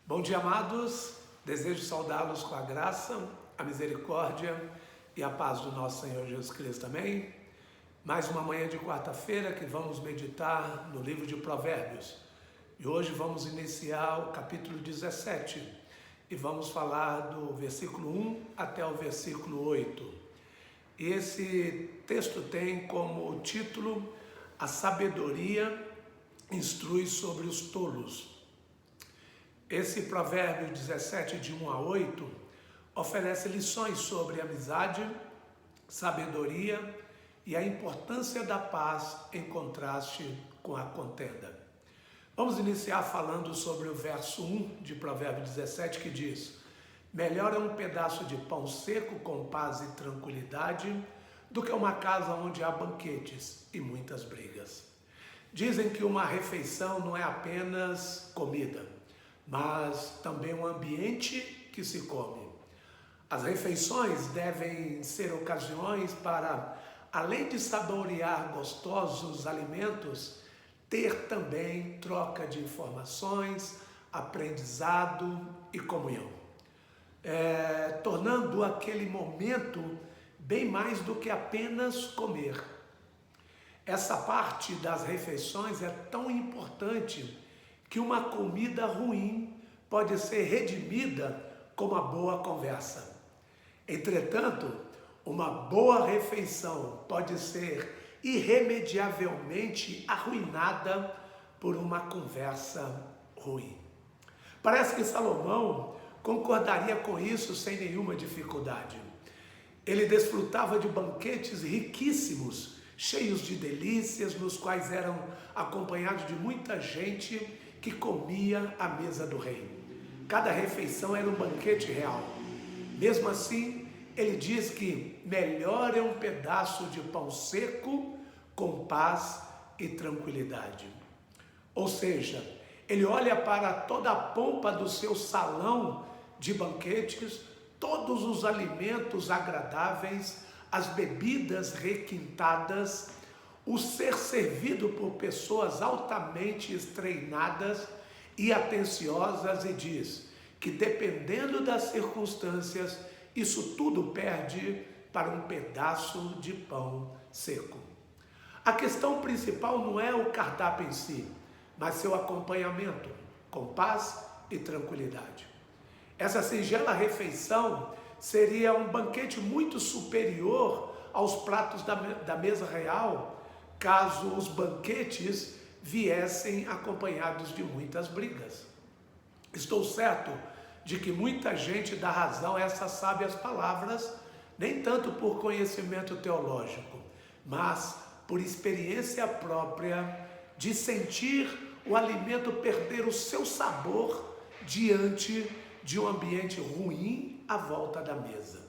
Bom dia, amados. Desejo saudá-los com a graça, a misericórdia e a paz do nosso Senhor Jesus Cristo. Amém? Mais uma manhã de quarta-feira que vamos meditar no livro de Provérbios. E hoje vamos iniciar o capítulo 17 e vamos falar do versículo 1 até o versículo 8. Esse texto tem como título: A sabedoria instrui sobre os tolos. Esse provérbio 17, de 1 a 8, oferece lições sobre amizade, sabedoria e a importância da paz em contraste com a contenda. Vamos iniciar falando sobre o verso 1 de Provérbio 17, que diz: melhor é um pedaço de pão seco com paz e tranquilidade do que uma casa onde há banquetes e muitas brigas. Dizem que uma refeição não é apenas comida, mas também um ambiente que se come. As refeições devem ser ocasiões para, além de saborear gostosos alimentos, ter também troca de informações, aprendizado e comunhão, tornando aquele momento bem mais do que apenas comer. Essa parte das refeições é tão importante que uma comida ruim pode ser redimida com uma boa conversa. Entretanto, uma boa refeição pode ser irremediavelmente arruinada por uma conversa ruim. Parece que Salomão concordaria com isso sem nenhuma dificuldade. Ele desfrutava de banquetes riquíssimos, cheios de delícias, nos quais eram acompanhados de muita gente que comia à mesa do rei. Cada refeição era um banquete real. Mesmo assim, ele diz que melhor é um pedaço de pão seco com paz e tranquilidade. Ou seja, ele olha para toda a pompa do seu salão de banquetes, todos os alimentos agradáveis, as bebidas requintadas, o ser servido por pessoas altamente treinadas e atenciosas, e diz que, dependendo das circunstâncias, isso tudo perde para um pedaço de pão seco. A questão principal não é o cardápio em si, mas seu acompanhamento com paz e tranquilidade. Essa singela refeição seria um banquete muito superior aos pratos da mesa real, caso os banquetes viessem acompanhados de muitas brigas. Estou certo de que muita gente dá razão a essas sábias palavras, nem tanto por conhecimento teológico, mas por experiência própria de sentir o alimento perder o seu sabor diante de um ambiente ruim à volta da mesa.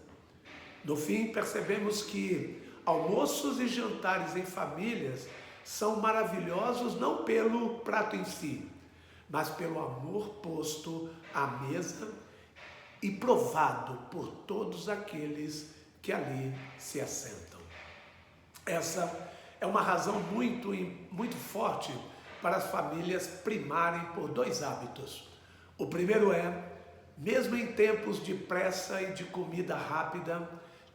No fim, percebemos que almoços e jantares em famílias são maravilhosos não pelo prato em si, mas pelo amor posto à mesa e provado por todos aqueles que ali se assentam. Essa é uma razão muito forte para as famílias primarem por dois hábitos. O primeiro é, mesmo em tempos de pressa e de comida rápida,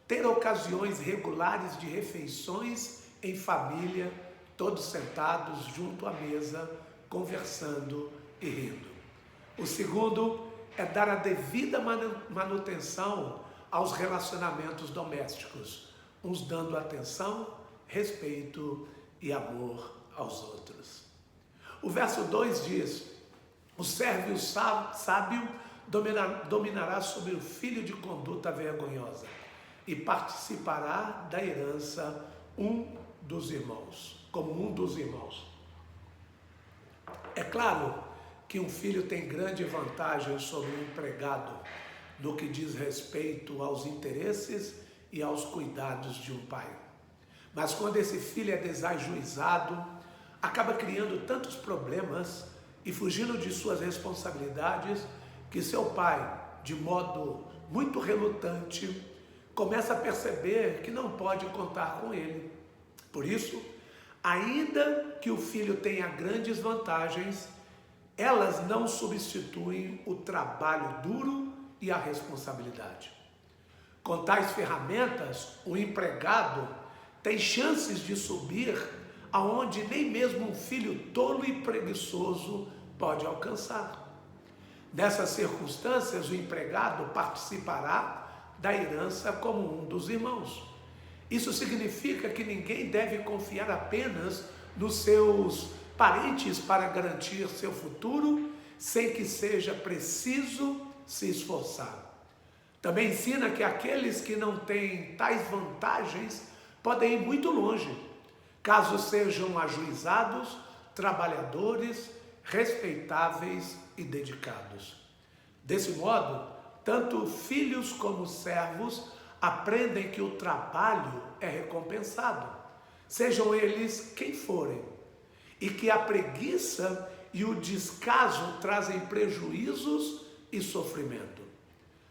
ter ocasiões regulares de refeições em família, todos sentados junto à mesa, conversando e rindo. O segundo é dar a devida manutenção aos relacionamentos domésticos, uns dando atenção, respeito e amor aos outros. O verso 2 diz: o sérvio sábio dominará sobre o filho de conduta vergonhosa e participará da herança como um dos irmãos. É claro que um filho tem grande vantagem sobre o empregado no que diz respeito aos interesses e aos cuidados de um pai. Mas quando esse filho é desajuizado, acaba criando tantos problemas e fugindo de suas responsabilidades, que seu pai, de modo muito relutante, começa a perceber que não pode contar com ele. Por isso, ainda que o filho tenha grandes vantagens, elas não substituem o trabalho duro e a responsabilidade. Com tais ferramentas, o empregado tem chances de subir aonde nem mesmo um filho tolo e preguiçoso pode alcançar. Nessas circunstâncias, o empregado participará da herança como um dos irmãos. Isso significa que ninguém deve confiar apenas nos seus parentes para garantir seu futuro, sem que seja preciso se esforçar. Também ensina que aqueles que não têm tais vantagens podem ir muito longe, caso sejam ajuizados, trabalhadores, respeitáveis e dedicados. Desse modo, tanto filhos como servos aprendem que o trabalho é recompensado, sejam eles quem forem, e que a preguiça e o descaso trazem prejuízos e sofrimento.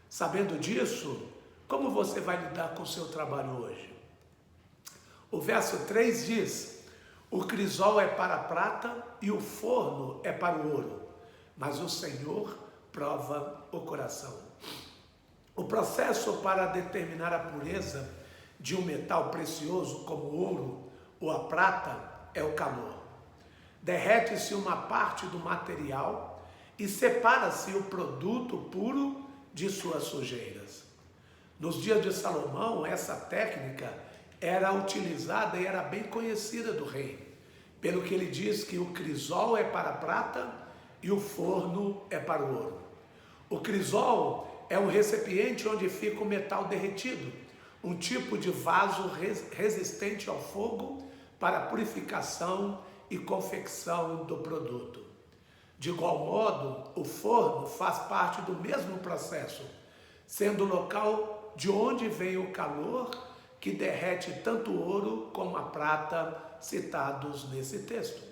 Sabendo disso, como você vai lidar com o seu trabalho hoje? O verso 3 diz: o crisol é para a prata e o forno é para o ouro, mas o Senhor prova o coração. O processo para determinar a pureza de um metal precioso como o ouro ou a prata é o calor. Derrete-se uma parte do material e separa-se o produto puro de suas sujeiras. Nos dias de Salomão, essa técnica era utilizada e era bem conhecida do rei, pelo que ele diz que o crisol é para a prata e o forno é para o ouro. O crisol é um recipiente onde fica o metal derretido, um tipo de vaso resistente ao fogo para a purificação e confecção do produto. De igual modo, o forno faz parte do mesmo processo, sendo o local de onde vem o calor que derrete tanto o ouro como a prata citados nesse texto.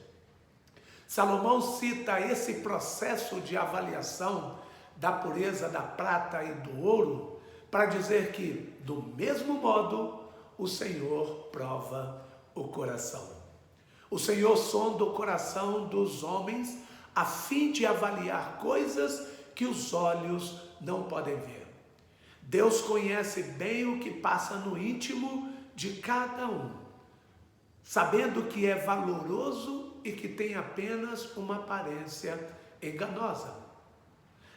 Salomão cita esse processo de avaliação da pureza da prata e do ouro para dizer que, do mesmo modo, o Senhor prova o coração. O Senhor sonda o coração dos homens a fim de avaliar coisas que os olhos não podem ver. Deus conhece bem o que passa no íntimo de cada um, sabendo que é valoroso e que tem apenas uma aparência enganosa.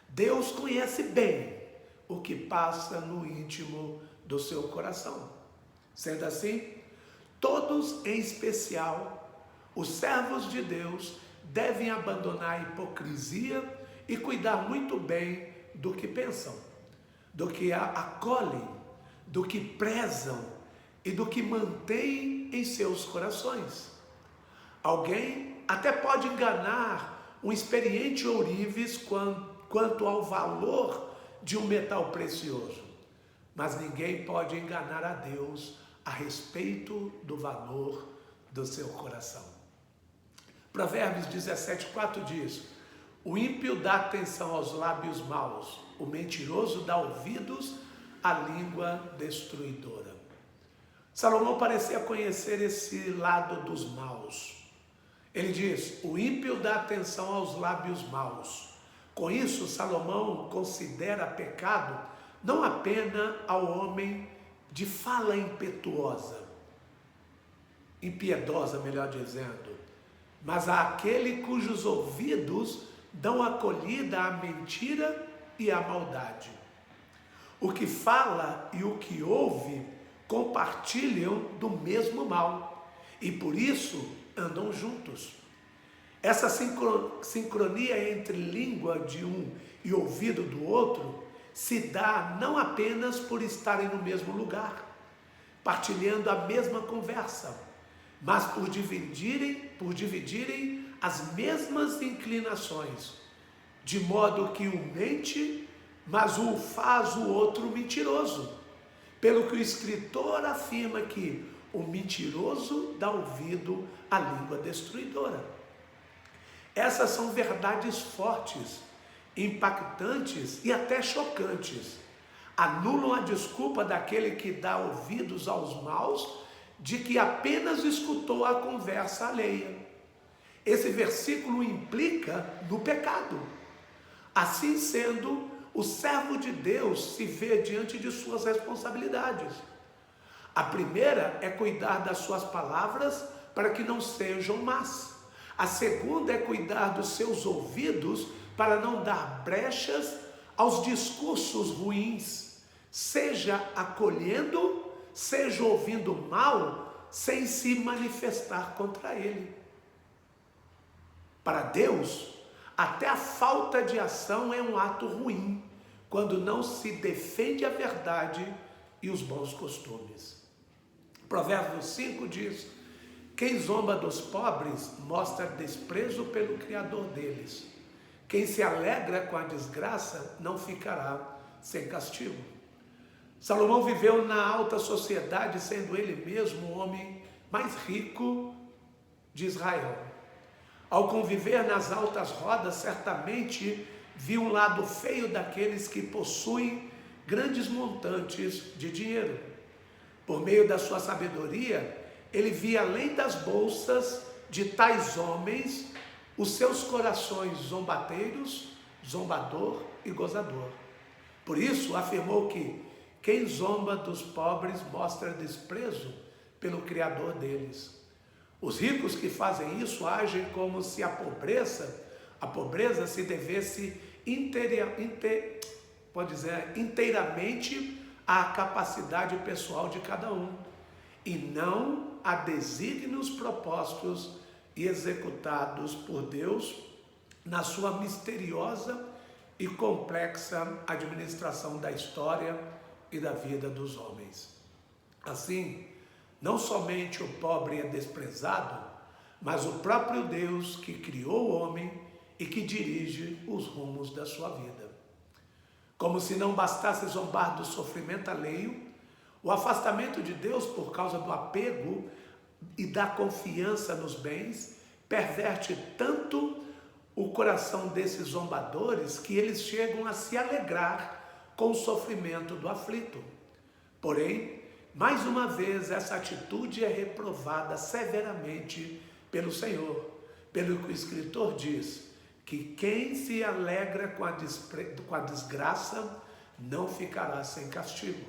Deus conhece bem o que passa no íntimo do seu coração. Sendo assim, todos, em especial, os servos de Deus, devem abandonar a hipocrisia e cuidar muito bem do que pensam, do que acolhem, do que prezam e do que mantêm em seus corações. Alguém até pode enganar um experiente ourives quanto ao valor de um metal precioso, mas ninguém pode enganar a Deus a respeito do valor do seu coração. Provérbios 17:4 diz: o ímpio dá atenção aos lábios maus, o mentiroso dá ouvidos à língua destruidora. Salomão parecia conhecer esse lado dos maus. Ele diz: o ímpio dá atenção aos lábios maus. Com isso, Salomão considera pecado não apenas ao homem de fala impiedosa, melhor dizendo, mas àquele cujos ouvidos dão acolhida à mentira e à maldade. O que fala e o que ouve compartilham do mesmo mal e por isso andam juntos. Essa sincronia entre língua de um e ouvido do outro se dá não apenas por estarem no mesmo lugar, partilhando a mesma conversa, mas por dividirem as mesmas inclinações, de modo que um mente, mas o faz o outro mentiroso, pelo que o escritor afirma que o mentiroso dá ouvido à língua destruidora. Essas são verdades fortes, impactantes e até chocantes. Anulam a desculpa daquele que dá ouvidos aos maus de que apenas escutou a conversa alheia. esse versículo implica no pecado. Assim sendo, o servo de Deus se vê diante de suas responsabilidades. A primeira é cuidar das suas palavras para que não sejam más. A segunda é cuidar dos seus ouvidos para não dar brechas aos discursos ruins, seja acolhendo, seja ouvindo mal, sem se manifestar contra ele. Para Deus, até a falta de ação é um ato ruim, quando não se defende a verdade e os bons costumes. Provérbios 5 diz: quem zomba dos pobres mostra desprezo pelo Criador deles. Quem se alegra com a desgraça não ficará sem castigo. Salomão viveu na alta sociedade, sendo ele mesmo o homem mais rico de Israel. Ao conviver nas altas rodas, certamente viu um lado feio daqueles que possuem grandes montantes de dinheiro. Por meio da sua sabedoria, ele via além das bolsas de tais homens os seus corações zombateiros, zombador e gozador. Por isso afirmou que quem zomba dos pobres mostra desprezo pelo Criador deles. Os ricos que fazem isso agem como se a pobreza se devesse inteiramente à capacidade pessoal de cada um, e não a desígnios propostos e executados por Deus na sua misteriosa e complexa administração da história e da vida dos homens. Assim, não somente o pobre é desprezado, mas o próprio Deus que criou o homem e que dirige os rumos da sua vida. Como se não bastasse zombar do sofrimento alheio, o afastamento de Deus por causa do apego e da confiança nos bens perverte tanto o coração desses zombadores que eles chegam a se alegrar com o sofrimento do aflito. Porém, mais uma vez, essa atitude é reprovada severamente pelo Senhor, pelo que o escritor diz, que quem se alegra com a desgraça não ficará sem castigo.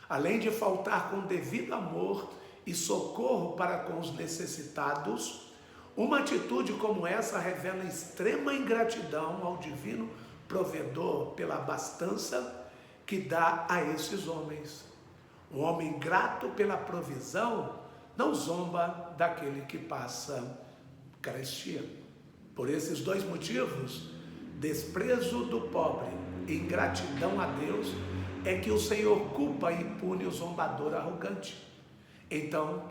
Além de faltar com devido amor e socorro para com os necessitados, uma atitude como essa revela extrema ingratidão ao divino provedor pela abastança que dá a esses homens. Um homem grato pela provisão não zomba daquele que passa carestia. Por esses dois motivos, desprezo do pobre e ingratidão a Deus, é que o Senhor culpa e pune o zombador arrogante. Então,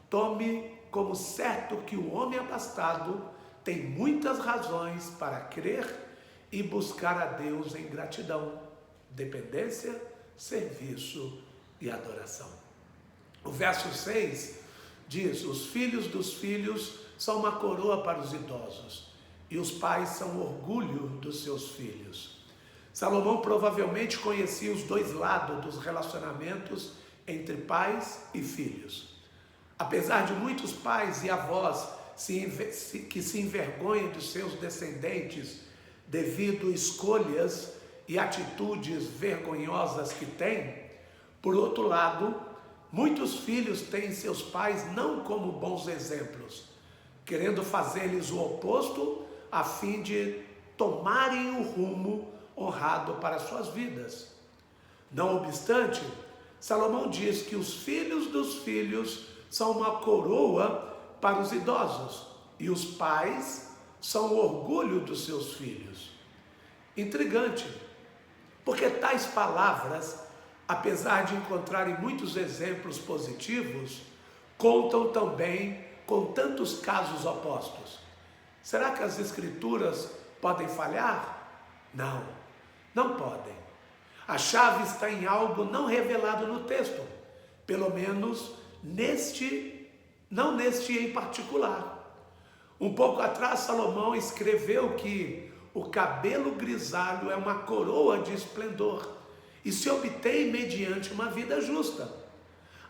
tome como certo que o homem abastado tem muitas razões para crer e buscar a Deus em gratidão, dependência, serviço e adoração. O verso 6 diz: os filhos dos filhos são uma coroa para os idosos, e os pais são orgulho dos seus filhos. Salomão provavelmente conhecia os dois lados dos relacionamentos entre pais e filhos. Apesar de muitos pais e avós que se envergonham dos seus descendentes devido a escolhas e atitudes vergonhosas que têm, por outro lado, muitos filhos têm seus pais não como bons exemplos, querendo fazer-lhes o oposto a fim de tomarem o rumo honrado para suas vidas. Não obstante, Salomão diz que os filhos dos filhos são uma coroa para os idosos e os pais são o orgulho dos seus filhos. Intrigante, porque tais palavras, apesar de encontrarem muitos exemplos positivos, contam também com tantos casos opostos. Será que as escrituras podem falhar? Não, não podem. A chave está em algo não revelado no texto, pelo menos não neste em particular. Um pouco atrás, Salomão escreveu que o cabelo grisalho é uma coroa de esplendor e se obtém mediante uma vida justa.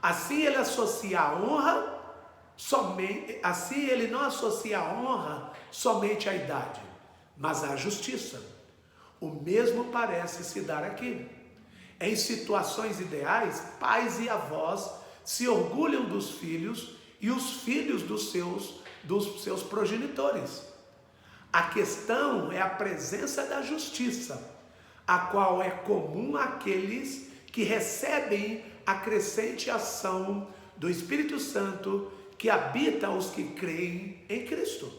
Assim ele associa a honra somente, assim ele não associa a honra somente à idade, mas à justiça. O mesmo parece se dar aqui. Em situações ideais, pais e avós se orgulham dos filhos e os filhos dos seus progenitores. A questão é a presença da justiça, a qual é comum àqueles que recebem a crescente ação do Espírito Santo que habita os que creem em Cristo.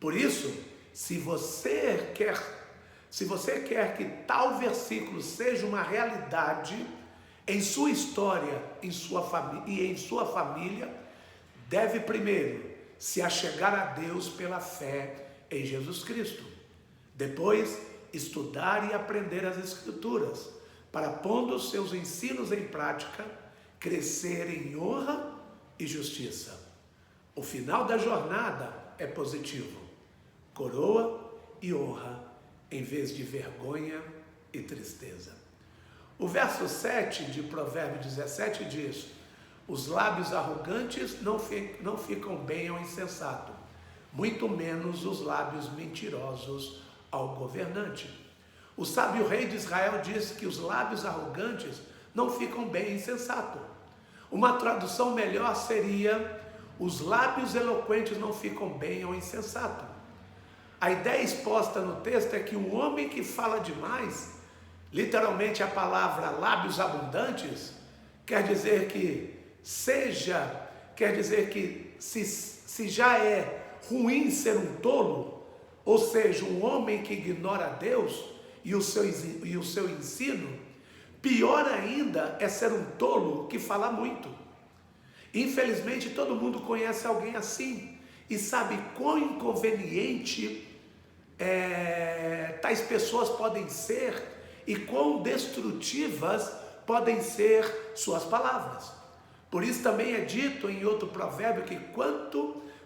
Por isso, se você quer que tal versículo seja uma realidade em sua história, em sua família, deve primeiro se achegar a Deus pela fé em Jesus Cristo. Depois, estudar e aprender as Escrituras, para, pondo os seus ensinos em prática, crescer em honra e justiça. O final da jornada é positivo: coroa e honra, em vez de vergonha e tristeza. O verso 7 de Provérbios 17 diz: os lábios arrogantes não ficam bem ao insensato, muito menos os lábios mentirosos ao governante. O sábio rei de Israel disse que os lábios arrogantes não ficam bem ao insensato. Uma tradução melhor seria: os lábios eloquentes não ficam bem ao insensato. A ideia exposta no texto é que um homem que fala demais, literalmente a palavra lábios abundantes, quer dizer que se já é ruim ser um tolo, ou seja, um homem que ignora Deus e o seu ensino, pior ainda é ser um tolo que fala muito. Infelizmente, todo mundo conhece alguém assim e sabe quão inconveniente tais pessoas podem ser e quão destrutivas podem ser suas palavras. Por isso também é dito em outro provérbio que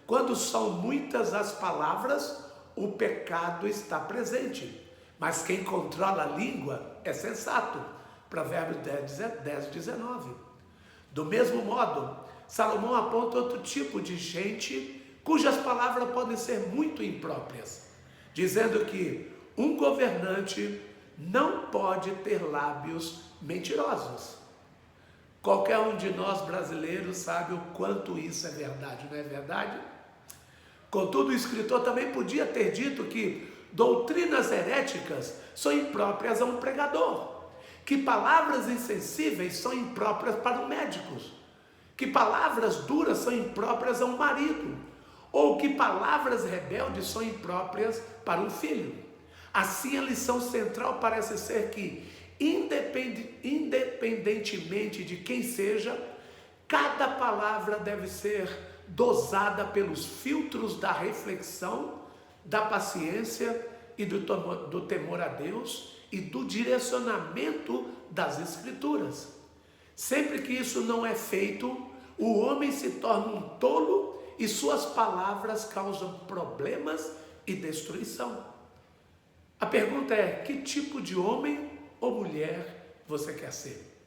quando são muitas as palavras, o pecado está presente. Mas quem controla a língua é sensato. Provérbios 10, 19. Do mesmo modo, Salomão aponta outro tipo de gente cujas palavras podem ser muito impróprias, dizendo que um governante não pode ter lábios mentirosos. Qualquer um de nós brasileiros sabe o quanto isso é verdade, não é verdade? Contudo, o escritor também podia ter dito que doutrinas heréticas são impróprias a um pregador, que palavras insensíveis são impróprias para um médico, que palavras duras são impróprias a um marido, ou que palavras rebeldes são impróprias para um filho. Assim, a lição central parece ser que, independentemente de quem seja, cada palavra deve ser dosada pelos filtros da reflexão, da paciência e do temor a Deus e do direcionamento das Escrituras. Sempre que isso não é feito, o homem se torna um tolo e suas palavras causam problemas e destruição. A pergunta é: que tipo de homem ou mulher você quer ser?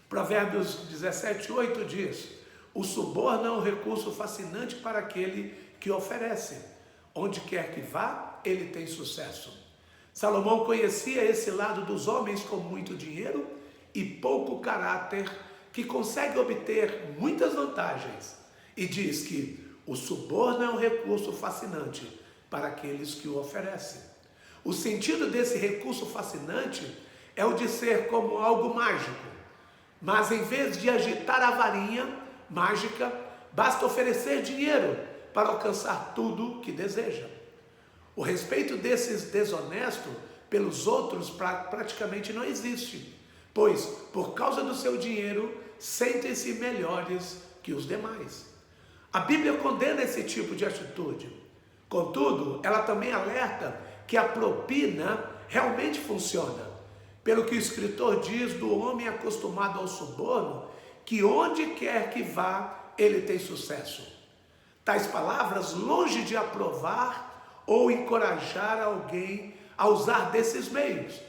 Provérbios 17:8 diz: o suborno é um recurso fascinante para aquele que oferece. Onde quer que vá, ele tem sucesso. Salomão conhecia esse lado dos homens com muito dinheiro e pouco caráter, que consegue obter muitas vantagens, e diz que o suborno é um recurso fascinante para aqueles que o oferecem. O sentido desse recurso fascinante é o de ser como algo mágico, mas em vez de agitar a varinha mágica, basta oferecer dinheiro para alcançar tudo que deseja. O respeito desses desonestos pelos outros praticamente não existe, pois, por causa do seu dinheiro, sentem-se melhores que os demais. A Bíblia condena esse tipo de atitude. Contudo, ela também alerta que a propina realmente funciona, pelo que o escritor diz do homem acostumado ao suborno, que onde quer que vá, ele tem sucesso. Tais palavras, longe de aprovar ou encorajar alguém a usar desses meios,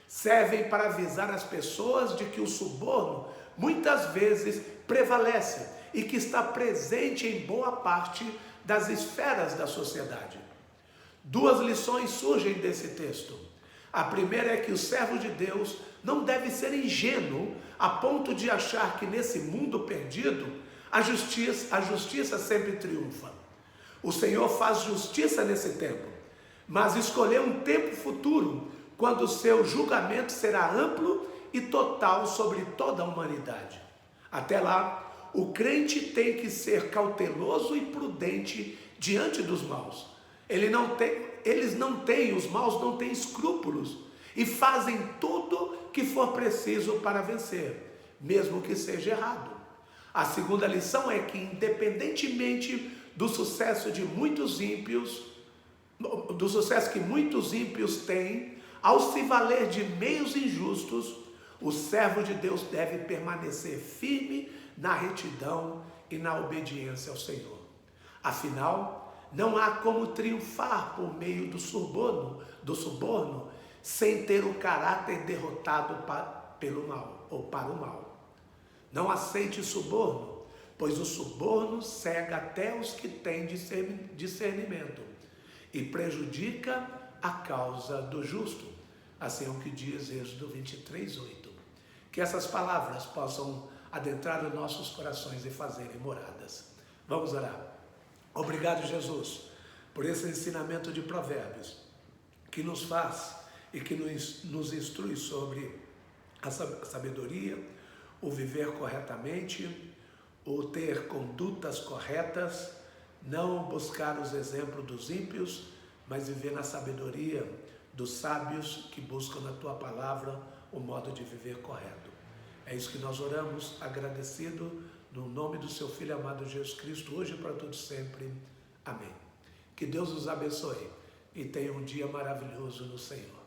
servem para avisar as pessoas de que o suborno muitas vezes prevalece e que está presente em boa parte das esferas da sociedade. Duas lições surgem desse texto. A primeira é que o servo de Deus não deve ser ingênuo a ponto de achar que nesse mundo perdido a justiça sempre triunfa. O Senhor faz justiça nesse tempo, mas escolheu um tempo futuro, quando o seu julgamento será amplo e total sobre toda a humanidade. Até lá, o crente tem que ser cauteloso e prudente diante dos maus. Os maus não têm escrúpulos e fazem tudo que for preciso para vencer, mesmo que seja errado. A segunda lição é que, independentemente do sucesso que muitos ímpios têm, ao se valer de meios injustos, o servo de Deus deve permanecer firme na retidão e na obediência ao Senhor. Afinal, não há como triunfar por meio do suborno, sem ter o caráter derrotado pelo mal ou para o mal. Não aceite suborno, pois o suborno cega até os que têm discernimento e prejudica a causa do justo. Assim é o que diz Êxodo 23:8. Que essas palavras possam adentrar os nossos corações e fazerem moradas. Vamos orar. Obrigado, Jesus, por esse ensinamento de Provérbios, que nos faz e que nos instrui sobre a sabedoria, o viver corretamente, o ter condutas corretas, não buscar os exemplos dos ímpios, mas viver na sabedoria dos sábios que buscam na Tua palavra o modo de viver correto. É isso que nós oramos, agradecido, no nome do Seu Filho amado Jesus Cristo, hoje e para todos sempre. Amém. Que Deus os abençoe e tenha um dia maravilhoso no Senhor.